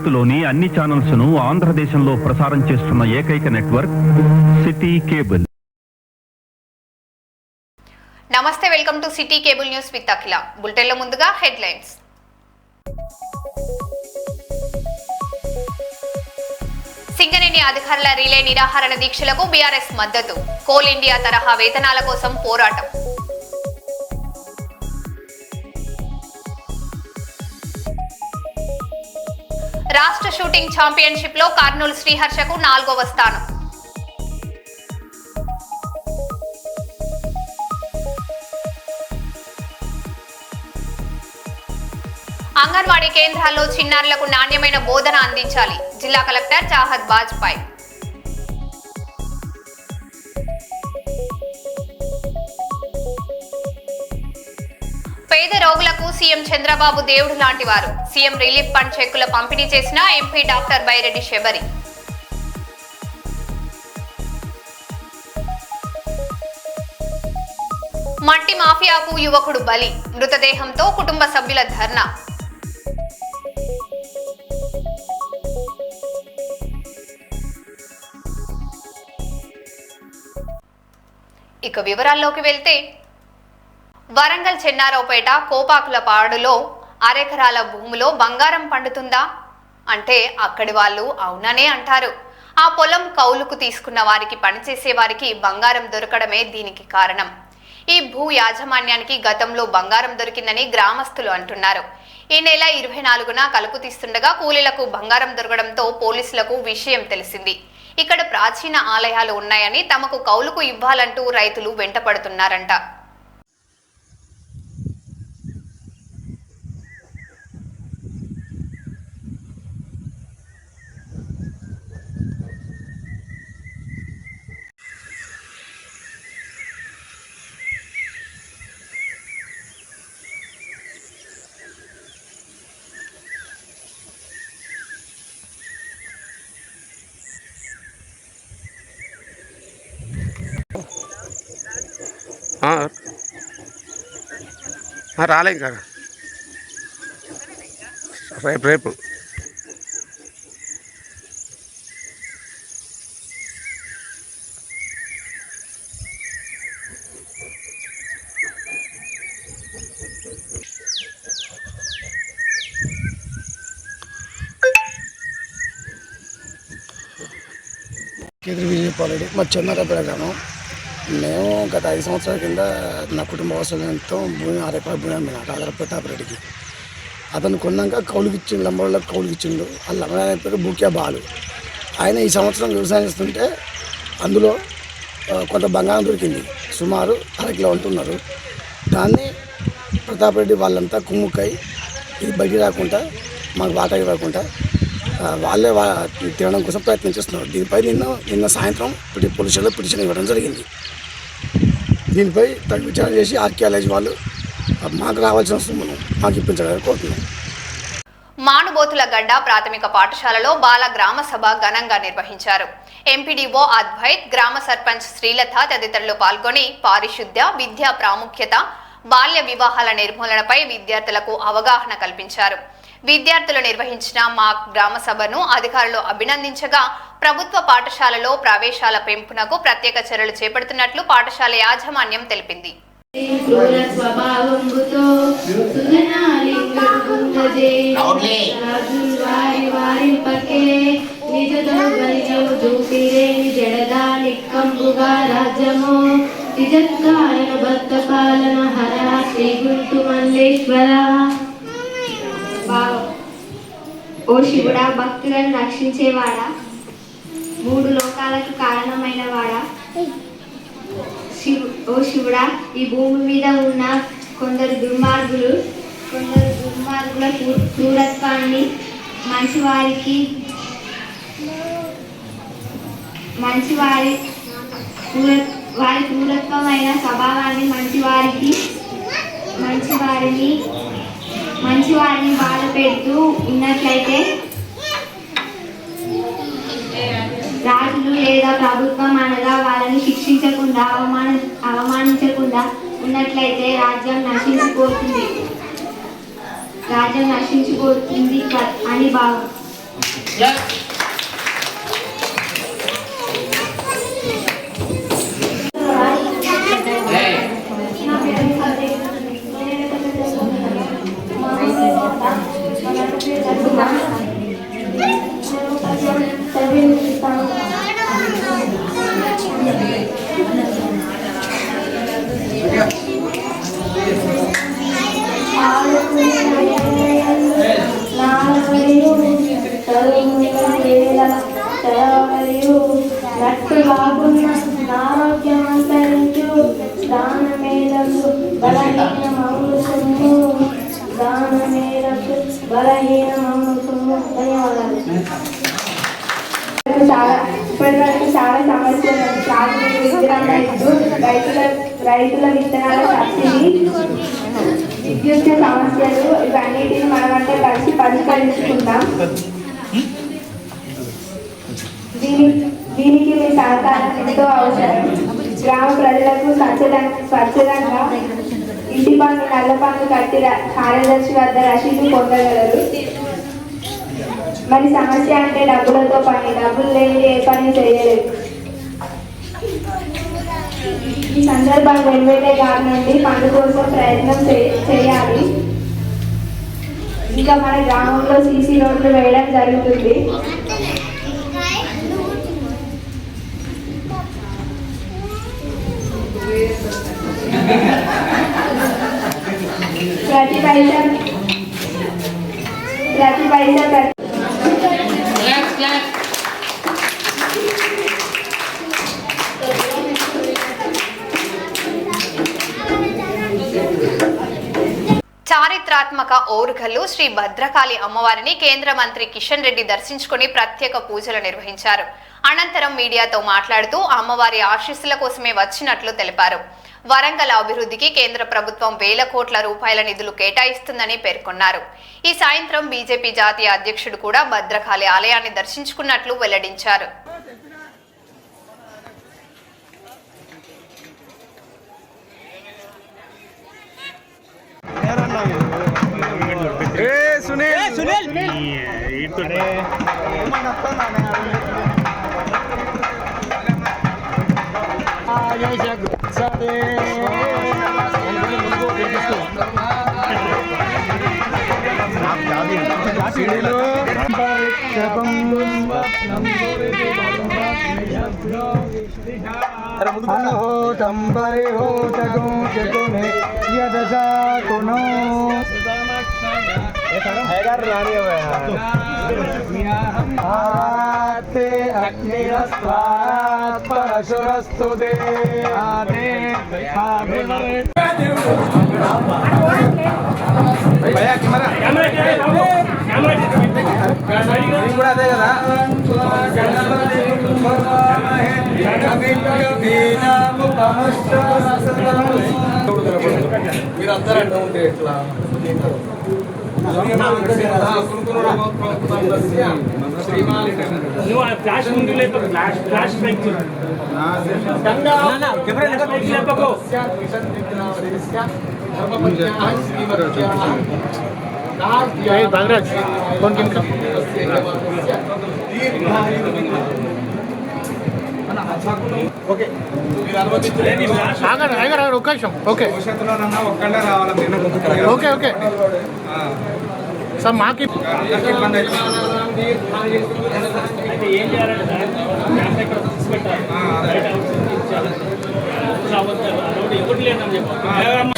భారత్లోని అన్ని ఛానల్స్ ను ఆంధ్రదేశంలో ప్రసారం చేస్తున్న ఏకైక నెట్వర్క్ సిటీ కేబుల్. నమస్తే, welcome to city cable news with Akhila. బులెటిన్లో ముందుగా హెడ్లైన్స్. సింగరేణి అధికారుల రిలే నిరాహార దీక్షలకు బీఆర్ఎస్ మద్దతు. కోల్ ఇండియా తరహా వేతనాల కోసం పోరాటం. రాష్ట్ర షూటింగ్ ఛాంపియన్షిప్ లో కర్నూలు శ్రీహర్షకు 4వ స్థానం. అంగన్వాడీ కేంద్రాల్లో చిన్నారులకు నాణ్యమైన బోధన అందించాలి. జిల్లా కలెక్టర్ చాహద్ బాజ్పాయ్. పేద రోగులకు సీఎం చంద్రబాబు దేవుడు లాంటి వారు. సీఎం రిలీఫ్ ఫండ్ చెక్కుల పంపిణీ చేసిన ఎంపీ డాక్టర్ బైరెడ్డి శబరి. మట్టి మాఫియాకు యువకుడు బలి. మృతదేహంతో కుటుంబ సభ్యుల ధర్నా. ఇక వివరాల్లోకి వెళ్తే, వరంగల్ చెన్నారావుపేట కోపాకులపాడులో అరెకరాల భూమిలో బంగారం పండుతుందా అంటే అక్కడి వాళ్ళు అవుననే అంటారు. ఆ పొలం కౌలుకు తీసుకున్న వారికి, పనిచేసే వారికి బంగారం దొరకడమే దీనికి కారణం. ఈ భూ యాజమాన్యానికి గతంలో బంగారం దొరికిందని గ్రామస్తులు అంటున్నారు. ఈ నెల 24న కలుపు తీస్తుండగా కూలీలకు బంగారం దొరకడంతో పోలీసులకు విషయం తెలిసింది. ఇక్కడ ప్రాచీన ఆలయాలు ఉన్నాయని తమకు కౌలుకు ఇవ్వాలంటూ రైతులు వెంటపడుతున్నారంట. రాలే ఇంకా రేపు కేంద్ర విజయపాలరెడ్డి మా చెన్నారావుపేట గ్రామం. మేము గత 5 సంవత్సరాల కింద నా కుటుంబ అవసరంతో భూమి 6 ఎకరాల భూమి అమ్మిన రాజారావు ప్రతాపరెడ్డికి. అతను కొన్నాక కౌలుకి ఇచ్చిండు, లంబడోళ్ళకి కౌలుకి ఇచ్చిండు. ఆ లంబడ పేరు బూక్యా బాలు. ఆయన ఈ సంవత్సరం వ్యవసాయం చేస్తుంటే అందులో కొంత బంగారం దొరికింది. సుమారు 1/2 కిలో ఉంటున్నారు. దాన్ని ప్రతాపరెడ్డి వాళ్ళంతా కుమ్ముక్కై ఇది బయటికి రాకుండా, మాకు వాటాకి రాకుండా వాళ్ళే తినడం కోసం ప్రయత్నం చేస్తున్నారు. దీనిపై నిన్న సాయంత్రం పోలీస్ స్టేషన్లో పిటిషన్ ఇవ్వడం జరిగింది. దీనిపై తగు విచారణ చేసి ఆర్కియాలజీ వాళ్ళు మాకు రావాల్సిన సొమ్మును మాకు ఇప్పించాలని కోరుతున్నాం. మానుబోతుల గడ్డ ప్రాథమిక పాఠశాలలో బాల గ్రామ సభ ఘనంగా నిర్వహించారు. ఎంపీడీఓ అద్వైత్, గ్రామ సర్పంచ్ శ్రీలత తదితరులు పాల్గొని పారిశుద్ధ్య, విద్యా ప్రాముఖ్యత, బాల్య వివాహాల నిర్మూలనపై విద్యార్థులకు అవగాహన కల్పించారు. విద్యార్థులు నిర్వహించిన మా గ్రామ సభను అధికారులు అభినందించగా, ప్రభుత్వ పాఠశాలలో ప్రవేశాల పెంపునకు ప్రత్యేక చర్యలు చేపడుతున్నట్లు పాఠశాల యాజమాన్యం తెలిపింది. ఓ శివుడా, భక్తులను రక్షించేవాడా, 3 లోకాలకు కారణమైన వాడా, ఓ శివుడా, ఈ భూమి మీద ఉన్న కొందరు దుర్మార్గుల క్రూరత్వాన్ని, వారి క్రూరత్వమైన స్వభావాన్ని, మంచివారిని బాధ పెడుతూ ఉన్నట్లయితే రాజులు లేదా ప్రభుత్వం అనగా వాళ్ళని శిక్షించకుండా, అవమానించకుండా ఉన్నట్లయితే రాజ్యం నశించిపోతుంది అని భావం. నట్టు బాగున్న ఆరోగ్యం అంతరించు దాన మేరకు బలహీనమౌను సొమ్ము దాన మేరకు బలహీనమౌను సొమ్ము. ధన్యవాదాలు. ఇప్పటివరకు చాలా సమస్యలు సాగునీరు విత్తనాల ఇస్తూ రైతుల విత్తనాల సబ్సిడీ విద్యుత్ సమస్యలు ఇవన్నిటిని మనమంతా కలిసి పరిష్కరించుకుందాం. దీనికి మీ సహకారం ఎంతో అవసరం. గ్రామ ప్రజలకు స్వచ్ఛంగా ఇంటి పన్ను నల్ల పన్ను కట్టి కార్యదర్శి వద్ద రసీదు పొందగలరు. మరి సమస్య అంటే డబ్బులతో పని, డబ్బులు లేని ఏ పని చేయలేదు. ఈ సందర్భంగా వెలువెట్టే గారి నుండి పన్ను కోసం ప్రయత్నం చేయాలి. ఇంకా మన గ్రామంలో సీసీ రోడ్లు వేయడం జరుగుతుంది. ప్రతి పైసా చారిత్రాత్మక ఓరుగల్లు శ్రీ భద్రకాళి అమ్మవారిని కేంద్ర మంత్రి కిషన్ రెడ్డి దర్శించుకుని ప్రత్యేక పూజలు నిర్వహించారు. అనంతరం మీడియాతో మాట్లాడుతూ అమ్మవారి ఆశీస్సుల కోసమే వచ్చినట్లు తెలిపారు. వరంగల్ అభివృద్ధికి కేంద్ర ప్రభుత్వం వేల కోట్ల రూపాయల నిధులు కేటాయిస్తుందని పేర్కొన్నారు. ఈ సాయంత్రం బీజేపీ జాతీయ అధ్యక్షుడు కూడా భద్రకాళి ఆలయాన్ని దర్శించుకున్నట్లు వెల్లడించారు. परशुरस्तु మీరందరూ ఉంటే ఎట్లా ఫ్లాష్ ముందు లేదు ఫ్లాష్ బ్రేక్ బాలరాజ్ ఓకే ఒక్క నిమిషం ఓకే ఓకే ఓకే సార్ మాకు ఇబ్బంది అయితే ఏం చేయాలంటే ఎవరు లేదని చెప్పారు.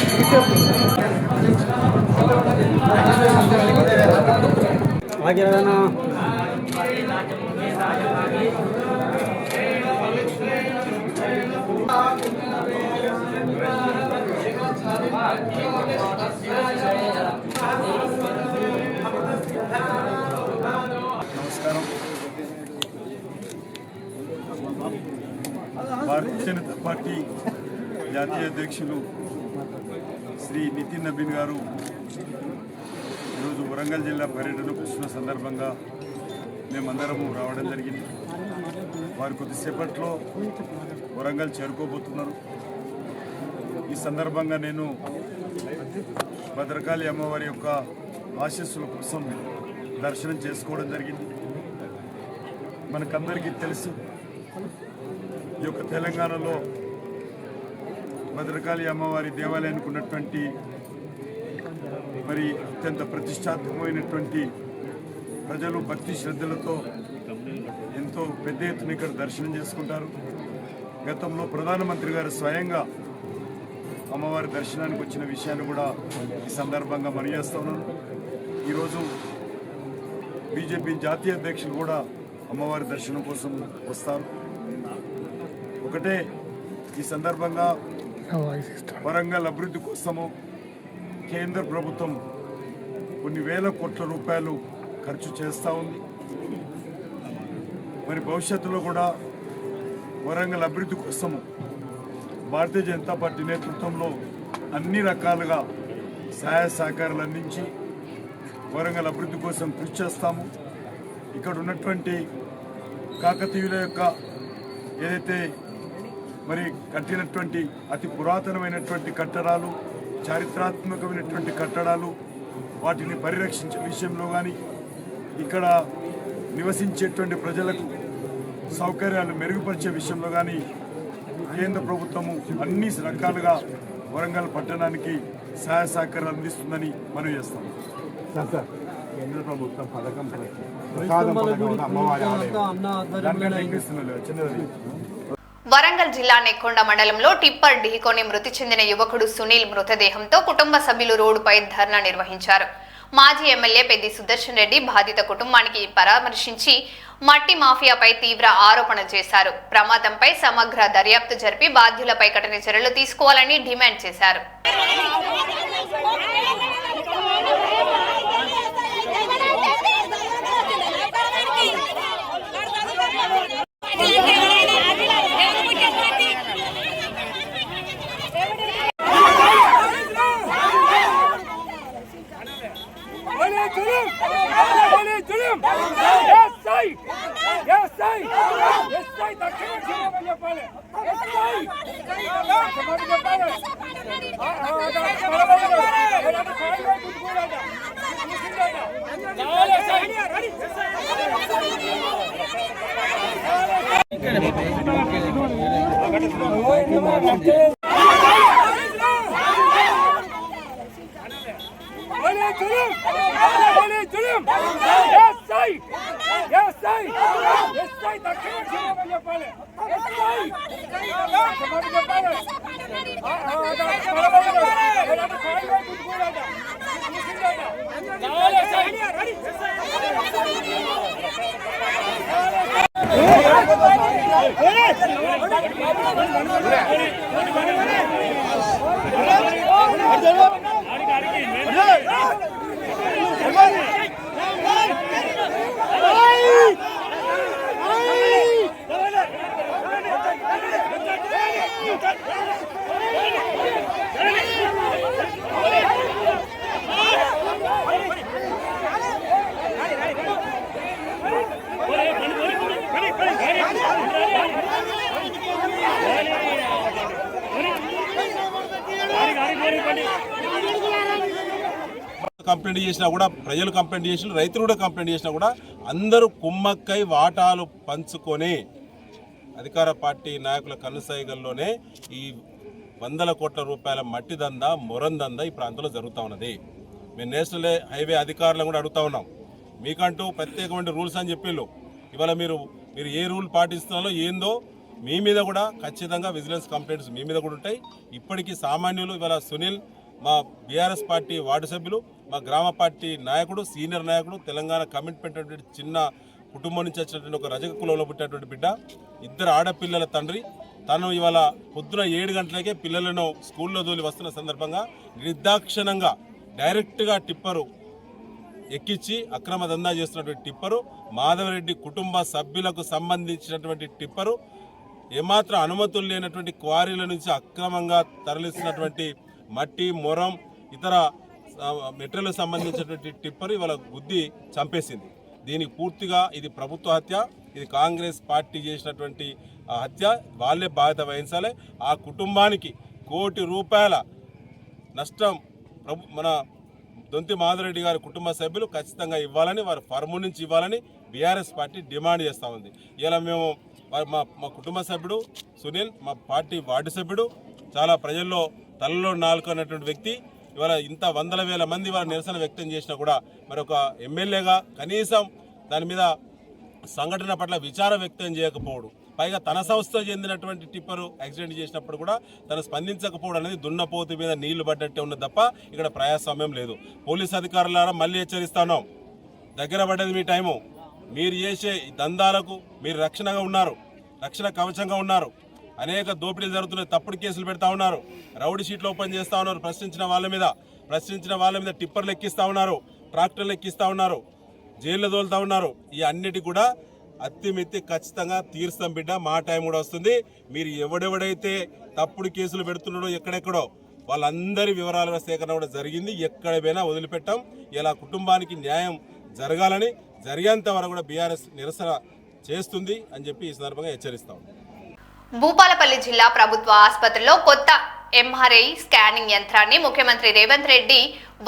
నమస్కారం. భారతీయ జనతా పార్టీ జాతీయ అధ్యక్షులు శ్రీ నితిన్ నబీన్ గారు ఈరోజు వరంగల్ జిల్లా పర్యటనకు వచ్చిన సందర్భంగా మేమందరము రావడం జరిగింది. వారు కొద్దిసేపట్లో వరంగల్ చేరుకోబోతున్నారు. ఈ సందర్భంగా నేను భద్రకాళి అమ్మవారి యొక్క ఆశీస్సుల కోసం దర్శనం చేసుకోవడం జరిగింది. మనకందరికీ తెలుసు, ఈ యొక్క తెలంగాణలో భద్రకాళి అమ్మవారి దేవాలయానికి ఉన్నటువంటి మరి అత్యంత ప్రతిష్టాత్మకమైనటువంటి ప్రజలు భక్తి శ్రద్ధలతో ఎంతో పెద్ద ఎత్తున ఇక్కడ దర్శనం చేసుకుంటారు. గతంలో ప్రధానమంత్రి గారు స్వయంగా అమ్మవారి దర్శనానికి వచ్చిన విషయాన్ని కూడా ఈ సందర్భంగా మనవి చేస్తా ఉన్నాను. ఈరోజు బీజేపీ జాతీయ అధ్యక్షులు కూడా అమ్మవారి దర్శనం కోసం వస్తారు. ఒకటే ఈ సందర్భంగా వరంగల్ అభివృద్ధి కోసము కేంద్ర ప్రభుత్వం కొన్ని వేల కోట్ల రూపాయలు ఖర్చు చేస్తూ ఉంది. మరి భవిష్యత్తులో కూడా వరంగల్ అభివృద్ధి కోసము భారతీయ జనతా పార్టీ నేతృత్వంలో అన్ని రకాలుగా సహాయ సహకారాలు అందించి వరంగల్ అభివృద్ధి కోసం కృషి చేస్తాము. ఇక్కడ ఉన్నటువంటి కాకతీయుల యొక్క ఏదైతే మరి కట్టినటువంటి అతి పురాతనమైనటువంటి కట్టడాలు, చారిత్రాత్మకమైనటువంటి కట్టడాలు, వాటిని పరిరక్షించే విషయంలో కానీ ఇక్కడ నివసించేటువంటి ప్రజలకు సౌకర్యాలు మెరుగుపరిచే విషయంలో కానీ కేంద్ర ప్రభుత్వము అన్ని రకాలుగా వరంగల్ పట్టణానికి సహాయ సహకారాలు అందిస్తుందని మనం చేస్తాం. కేంద్ర ప్రభుత్వం పథకం చిన్నది. వరంగల్ జిల్లా నెక్కొండ మండలంలో టిప్పర్ ఢీకొని మృతి చెందిన యువకుడు సునీల్ మృతదేహంతో కుటుంబ సభ్యులు రోడ్డుపై ధర్నా నిర్వహించారు. మాజీ ఎమ్మెల్యే పెద్ది సుదర్శన్ రెడ్డి బాధిత కుటుంబానికి పరామర్శించి మట్టి మాఫియాపై తీవ్ర ఆరోపణ చేశారు. ప్రమాదంపై సమగ్ర దర్యాప్తు జరిపి బాధ్యులపై కఠిన చర్యలు తీసుకోవాలని డిమాండ్ చేశారు. కంప్లైంట్ చేసినా కూడా, ప్రజలు కంప్లైంట్ చేసిన, రైతులు కూడా కంప్లైంట్ చేసినా కూడా అందరూ కుమ్మక్కై వాటాలు పంచుకొని అధికార పార్టీ నాయకుల కనుసైగల్లోనే ఈ వందల కోట్ల రూపాయల మట్టి దందా, మొరం దందా ఈ ప్రాంతంలో జరుగుతూ ఉన్నది. మేము నేషనల్ హైవే అధికారులను కూడా అడుగుతా ఉన్నాం, మీకంటూ ప్రత్యేకమైన రూల్స్ అని చెప్పిళ్ళు. ఇవాళ మీరు ఏ రూల్ పాటిస్తున్నారో ఏందో మీ మీద కూడా ఖచ్చితంగా విజిలెన్స్ కంప్లైంట్స్ మీ మీద కూడా ఉంటాయి. ఇప్పటికీ సామాన్యులు, ఇవాళ సునీల్ మా బీఆర్ఎస్ పార్టీ వార్డు సభ్యులు, మా గ్రామ పార్టీ నాయకుడు, సీనియర్ నాయకుడు, తెలంగాణ కమిట్మెంట్ అటువంటి చిన్న కుటుంబం నుంచి వచ్చినటువంటి ఒక రజక కులంలో పుట్టినటువంటి బిడ్డ, ఇద్దరు ఆడపిల్లల తండ్రి. తను ఇవాళ పొద్దున 7 గంటలకే పిల్లలను స్కూల్లో దూలి వస్తున్న సందర్భంగా నిర్దాక్షిణంగా డైరెక్ట్గా టిప్పరు ఎక్కించి అక్రమ దందా చేస్తున్నటువంటి టిప్పరు, మాధవరెడ్డి కుటుంబ సభ్యులకు సంబంధించినటువంటి టిప్పరు, ఏమాత్రం అనుమతులు లేనటువంటి క్వారీల నుంచి అక్రమంగా తరలిస్తున్నటువంటి మట్టి, మొరం, ఇతర మెటీరియల్ సంబంధించినటువంటి టిప్పర్ ఇవాళ గుద్ది చంపేసింది. దీనికి పూర్తిగా ఇది ప్రభుత్వ హత్య, ఇది కాంగ్రెస్ పార్టీ చేసినటువంటి హత్య. వాళ్ళే బాధ్యత వహించాలి. ఆ కుటుంబానికి ₹1 కోటి నష్టం మన దొంతి మాధవరెడ్డి గారి కుటుంబ సభ్యులు ఖచ్చితంగా ఇవ్వాలని, వారి ఫర్ము నుంచి ఇవ్వాలని బీఆర్ఎస్ పార్టీ డిమాండ్ చేస్తూ ఉంది. ఇలా మేము మా కుటుంబ సభ్యుడు సునీల్, మా పార్టీ వార్డు సభ్యుడు, చాలా ప్రజల్లో తలలో నాలుకన్నటువంటి వ్యక్తి, ఇవాళ ఇంత వందల వేల మంది ఇవాళ నిరసన వ్యక్తం చేసినా కూడా మరి ఒక ఎమ్మెల్యేగా కనీసం దాని మీద సంఘటన పట్ల విచారం వ్యక్తం చేయకపోవడం, పైగా తన సంస్థ చెందినటువంటి టిప్పరు యాక్సిడెంట్ చేసినప్పుడు కూడా తను స్పందించకపోవడం అనేది దున్నపోతు మీద నీళ్లు పడ్డట్టే ఉన్నది తప్ప ఇక్కడ ప్రయాసమయం లేదు. పోలీస్ అధికారులారా మళ్ళీ హెచ్చరిస్తాను, దగ్గర పడ్డది మీ టైము. మీరు చేసే దందాలకు మీరు రక్షణగా ఉన్నారు, రక్షణ కవచంగా ఉన్నారు. అనేక దోపిడీలు జరుగుతున్నాయి, తప్పుడు కేసులు పెడతా ఉన్నారు, రౌడీ షీట్లు ఓపెన్ చేస్తూ ఉన్నారు, ప్రశ్నించిన వాళ్ళ మీద టిప్పర్లు ఎక్కిస్తూ ఉన్నారు, ట్రాక్టర్లు ఎక్కిస్తూ ఉన్నారు, జైల్లో తోలుతూ ఉన్నారు. ఈ అన్నిటి కూడా అత్తిమెత్తి ఖచ్చితంగా తీరుస్తాం బిడ్డ, మా టైం కూడా వస్తుంది. మీరు ఎవడెవడైతే తప్పుడు కేసులు పెడుతున్నాడో ఎక్కడెక్కడో వాళ్ళందరి వివరాల సేకరణ కూడా జరిగింది. ఎక్కడ పోయినా వదిలిపెట్టాం. ఇలా కుటుంబానికి న్యాయం జరగాలని, జరిగేంత వరకు కూడా బీఆర్ఎస్ నిరసన చేస్తుంది అని చెప్పి ఈ సందర్భంగా హెచ్చరిస్తాం. భూపాలపల్లి జిల్లా ప్రభుత్వ ఆసుపత్రిలో కొత్త ఎంఆర్ఐ స్కానింగ్ యంత్రాన్ని ముఖ్యమంత్రి రేవంత్ రెడ్డి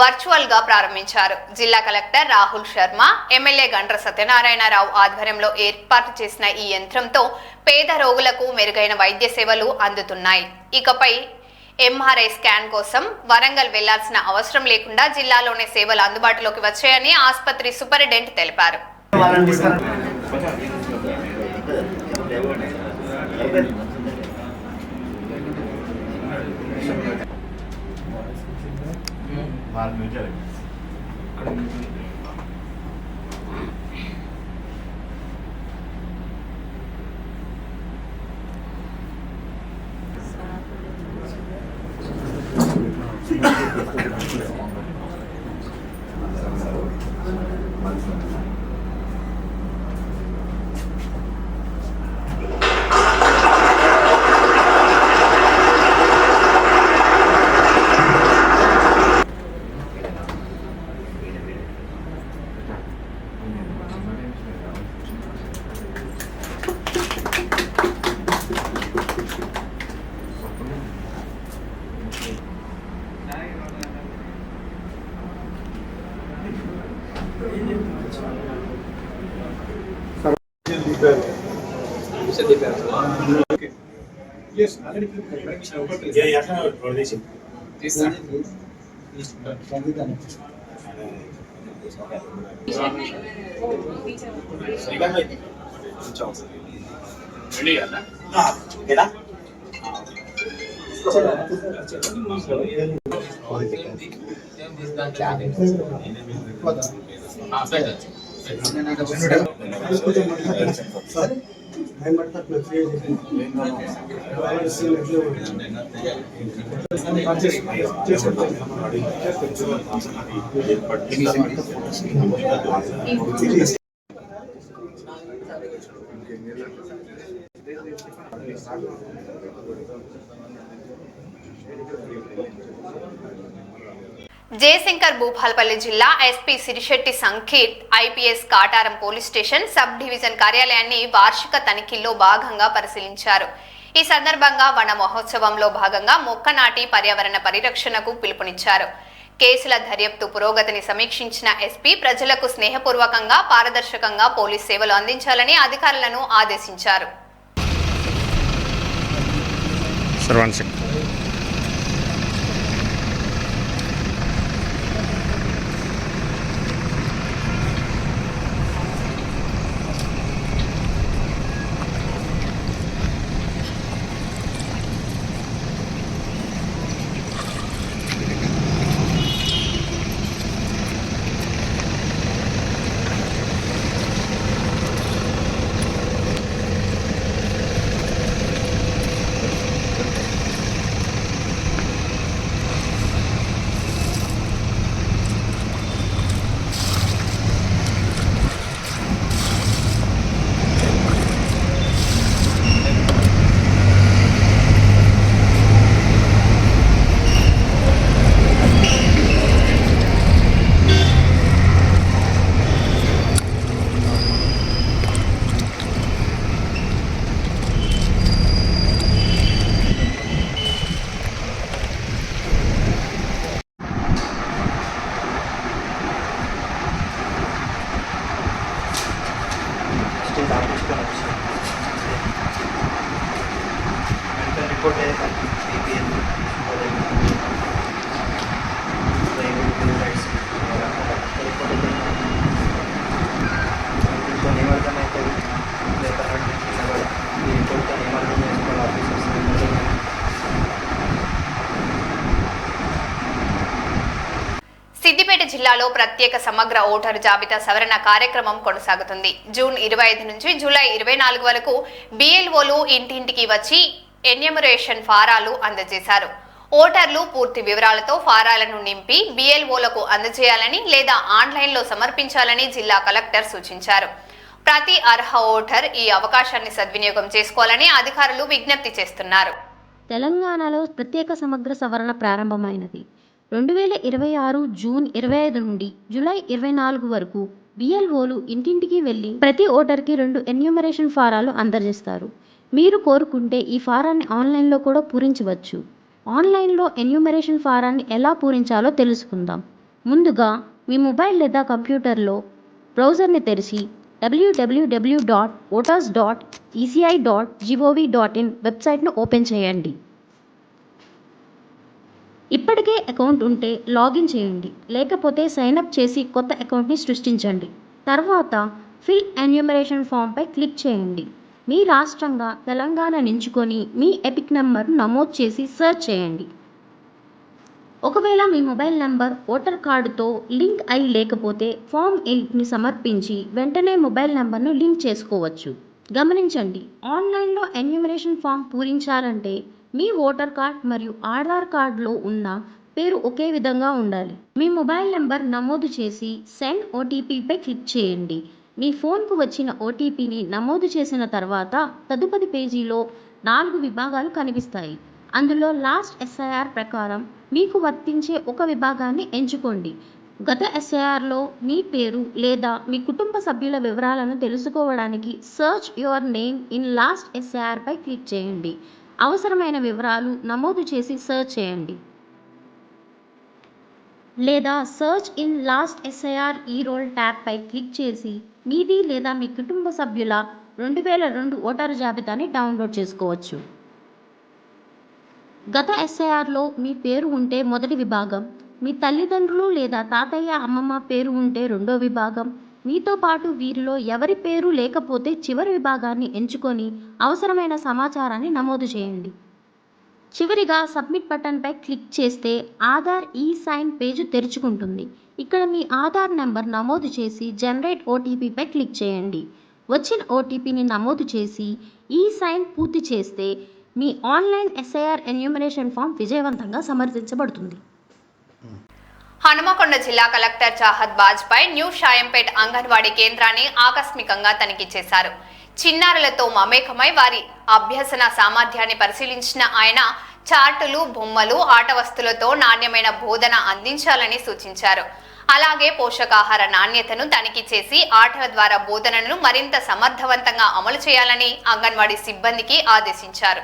వర్చువల్ గా ప్రారంభించారు. జిల్లా కలెక్టర్ రాహుల్ శర్మ, ఎమ్మెల్యే గండ్ర సత్యనారాయణరావు ఆధ్వర్యంలో ఏర్పాటు చేసిన ఈ యంత్రంతో పేద రోగులకు మెరుగైన వైద్య సేవలు అందుతున్నాయి. ఇకపై ఎంఆర్ఐ స్కాన్ కోసం వరంగల్ వెళ్లాల్సిన అవసరం లేకుండా జిల్లాలోనే సేవలు అందుబాటులోకి వచ్చాయని ఆసుపత్రి సూపరింటెండెంట్ తెలిపారు. జయశంకర్ భూపాలపల్లి జిల్లా SP Sirisetti Sankeerth IPS Kataram police station sub division కార్యాలయాన్ని వార్షిక తనిఖీల్లో భాగంగా పరిశీలించారు. ఈ సందర్భంగా వన మహోత్సవంలో భాగంగా మొక్క నాటి పర్యావరణ పరిరక్షణకు పిలుపునిచ్చారు. కేసుల దర్యాప్తు పురోగతిని సమీక్షించిన ఎస్పీ ప్రజలకు స్నేహపూర్వకంగా, పారదర్శకంగా పోలీస్ సేవలు అందించాలని అధికారులను ఆదేశించారు. జిల్లాలో ప్రత్యేక సమగ్ర ఓటరు జాబితా సవరణ కార్యక్రమం కొనసాగుతుంది. జూన్ 25 నుంచి జూలై 24 వరకు BLOలు ఇంటింటికి వచ్చి ఎన్యూమరేషన్ ఫారాలు అందజేశారు. ఓటర్లు పూర్తి వివరాలతో ఫారాలను నింపి BLOలకు అందజేయాలని లేదా ఆన్లైన్లో సమర్పించాలని జిల్లా కలెక్టర్ సూచించారు. ప్రతి అర్హ ఓటర్ ఈ అవకాశాన్ని సద్వినియోగం చేసుకోవాలని అధికారులు విజ్ఞప్తి చేస్తున్నారు. తెలంగాణలో ప్రత్యేక సమగ్ర సవరణ ప్రారంభమైనది. 2026 జూన్ 25 నుండి జూలై 24 వరకు BLOలు ఇంటింటికి వెళ్లి ప్రతి ఓటర్కి 2 ఎన్యూమరేషన్ ఫారాలు అందజేస్తారు. మీరు కోరుకుంటే ఈ ఫారాన్ని ఆన్లైన్లో కూడా పూరించవచ్చు. ఆన్లైన్లో ఎన్యూమరేషన్ ఫారాన్ని ఎలా పూరించాలో తెలుసుకుందాం. ముందుగా మీ మొబైల్ లేదా కంప్యూటర్లో బ్రౌజర్ని తెరిచి www.voters.eci.gov.in వెబ్సైట్ను ఓపెన్ చేయండి. ఇప్పటికే అకౌంట్ ఉంటే లాగిన్ చేయండి, లేకపోతే సైన్అప్ చేసి కొత్త అకౌంట్ని సృష్టించండి. తర్వాత ఫిల్ ఎన్యూమరేషన్ ఫామ్పై క్లిక్ చేయండి. మీ రాష్ట్రంగా తెలంగాణ ఎంచుకొని మీ ఎపిక్ నెంబర్ను నమోదు చేసి సెర్చ్ చేయండి. ఒకవేళ మీ మొబైల్ నెంబర్ ఓటర్ కార్డుతో లింక్ అయి లేకపోతే ఫామ్ 8ని సమర్పించి వెంటనే మొబైల్ నెంబర్ను లింక్ చేసుకోవచ్చు. గమనించండి, ఆన్లైన్లో ఎన్యూమరేషన్ ఫామ్ పూరించాలంటే మీ ఓటర్ కార్డ్ మరియు ఆధార్ కార్డులో ఉన్న పేరు ఒకే విధంగా ఉండాలి. మీ మొబైల్ నెంబర్ నమోదు చేసి సెండ్ OTPపై క్లిక్ చేయండి. మీ ఫోన్కు వచ్చిన OTPని నమోదు చేసిన తర్వాత తదుపరి పేజీలో 4 విభాగాలు కనిపిస్తాయి. అందులో లాస్ట్ SIR ప్రకారం మీకు వర్తించే ఒక విభాగాన్ని ఎంచుకోండి. గత SIRలో మీ పేరు లేదా మీ కుటుంబ సభ్యుల వివరాలను తెలుసుకోవడానికి search your name in last SIRపై క్లిక్ చేయండి. అవసరమైన వివరాలు నమోదు చేసి సర్చ్ చేయండి. లేదా search in last SIR e roll ట్యాబ్పై క్లిక్ చేసి మీది లేదా మీ కుటుంబ సభ్యుల 2002 ఓటరు జాబితాని డౌన్లోడ్ చేసుకోవచ్చు. గత SIRలో మీ పేరు ఉంటే మొదటి విభాగం, మీ తల్లిదండ్రులు లేదా తాతయ్య అమ్మమ్మ పేరు ఉంటే రెండో విభాగం, మీతో పాటు వీరిలో ఎవరి పేరు లేకపోతే చివరి విభాగాన్ని ఎంచుకొని అవసరమైన సమాచారాన్ని నమోదు చేయండి. చివరిగా సబ్మిట్ బటన్పై క్లిక్ చేస్తే ఆధార్ ఈ-సైన్ పేజీ తెరుచుకుంటుంది. ఇక్కడ మీ ఆధార్ నెంబర్ నమోదు చేసి జనరేట్ OTPపై క్లిక్ చేయండి. వచ్చిన OTPని నమోదు చేసి ఈ-సైన్ పూర్తి చేస్తే మీ ఆన్లైన్ SIR ఎన్యూమరేషన్ ఫామ్ విజయవంతంగా సమర్పించబడుతుంది. హనుమకొండ జిల్లా కలెక్టర్ చాహద్ బాజ్పై న్యూ షాయంపేట్ అంగన్వాడీ కేంద్రాన్ని ఆకస్మికంగా తనిఖీ చేశారు. చిన్నారులతో మమేకమై వారి అభ్యసన సామర్థ్యాన్ని పరిశీలించిన ఆయన చార్టులు, బొమ్మలు, ఆట వస్తువులతో నాణ్యమైన బోధన అందించాలని సూచించారు. అలాగే పోషకాహార నాణ్యతను తనిఖీ చేసి ఆటల ద్వారా బోధనను మరింత సమర్థవంతంగా అమలు చేయాలని అంగన్వాడీ సిబ్బందికి ఆదేశించారు.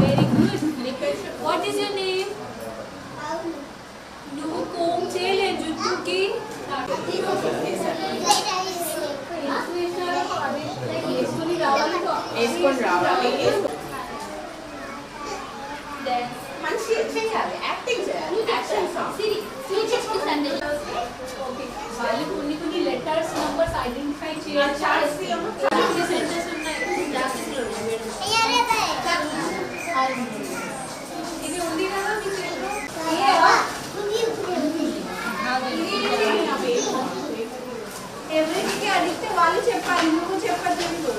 Very good. What is your name? నువ్వు కోమ్ చేయలే జుట్టుకి వేసుకొని రావాలి మంచి చేయాలి, యాక్టింగ్ చేయాలి. వాళ్ళు కొన్ని లెటర్స్ నంబర్స్ ఐడెంటిఫై చేయాలి. సెంటెన్స్ ఉన్నాయి, ఇది ఉంది కదా మీ చేతిలో. ఎవరికి అడిగితే వాళ్ళు చెప్పాలి, నువ్వు చెప్పలేదు.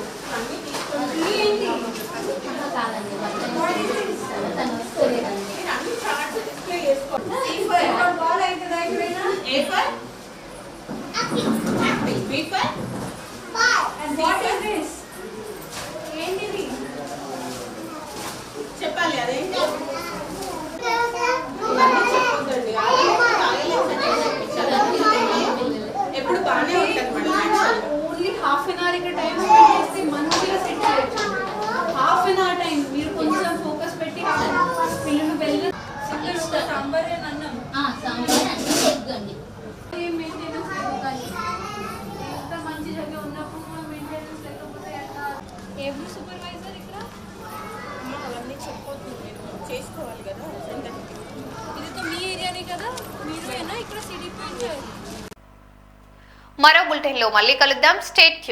చెప్పాలి అదేంటి ఎప్పుడు బాగానే ఉంటుంది. ఓన్లీ హాఫ్ అన్ అవర్ ఇక్కడ టైం చేస్తే మంచిగా సెట్ చేయొచ్చు. హాఫ్ అన్ అవర్ టైం మీరు కొంచెం ఫోకస్ పెట్టి పిల్లలు వెళ్ళి సాంబార్ అన్నం చేయొద్దండి. ఏం మెయింటెనెన్స్ లేదు కానీ ఎంత మంచి జగ ఉన్నప్పుడు కూడా మెయింటెనెన్స్ లేకపోతే ఎట్లా? ఎవరు సూపర్వైజర్ ఇక్కడ? అవన్నీ చెప్పొద్దు, మీరు చేసుకోవాలి కదా. ఇది మీ ఏరియానే కదా, మీరేనా ఇక్కడ సిటీ. మరో బులెటిన్లో మళ్ళీ కలుద్దాం. స్టేట్